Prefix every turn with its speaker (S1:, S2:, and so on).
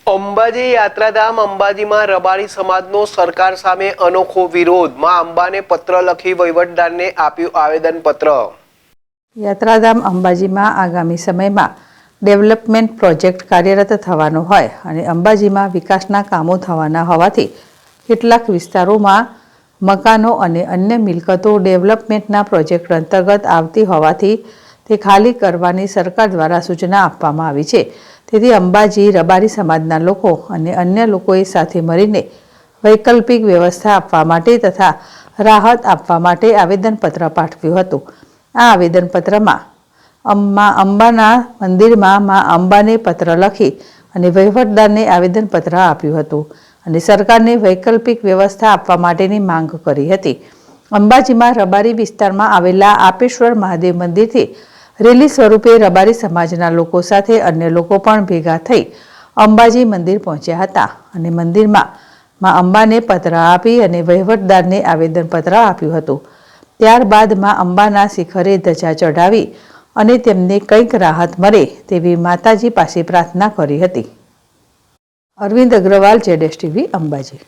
S1: અંબાજી યાત્રાધામ અંબાજીમાં રબારી સમાજનો સરકાર સામે અનોખો વિરોધ। માં અંબાને પત્ર લખી વહીવટદારને આપ્યું આવેદનપત્ર।
S2: યાત્રાધામ અંબાજીમાં આગામી સમયમાં ડેવલપમેન્ટ પ્રોજેક્ટ કાર્યરત થવાનો હોય અને અંબાજીમાં વિકાસના કામો થવાના હોવાથી કેટલાક વિસ્તારોમાં મકાનો અને અન્ય મિલકતો ડેવલપમેન્ટના પ્રોજેક્ટ અંતર્ગત આવતી હોવાથી તે ખાલી કરવાની સરકાર દ્વારા સૂચના આપવામાં આવી છે। તેથી અંબાજી રબારી સમાજના લોકો અને અન્ય લોકોએ સાથે મળીને વૈકલ્પિક વ્યવસ્થા આપવા માટે તથા રાહત આપવા માટે આવેદનપત્ર પાઠવ્યું હતું। આ આવેદનપત્રમાં અંબાના મંદિરમાં માં અંબાને પત્ર લખી અને વહીવટદારને આવેદનપત્ર આપ્યું હતું અને સરકારને વૈકલ્પિક વ્યવસ્થા આપવા માટેની માંગ કરી હતી। અંબાજીમાં રબારી વિસ્તારમાં આવેલા આપેશ્વર મહાદેવ મંદિરથી રેલી સ્વરૂપે રબારી સમાજના લોકો સાથે અન્ય લોકો પણ ભેગા થઈ અંબાજી મંદિર પહોંચ્યા હતા અને મંદિરમાં માં અંબાને પત્ર આપી અને વહીવટદારને આવેદનપત્ર આપ્યું હતું। ત્યારબાદ માં અંબાના શિખરે ધજા ચઢાવી અને તેમને કંઈક રાહત મળે તેવી માતાજી પાસે પ્રાર્થના કરી હતી। અરવિંદ અગ્રવાલ, ZSTV, અંબાજી।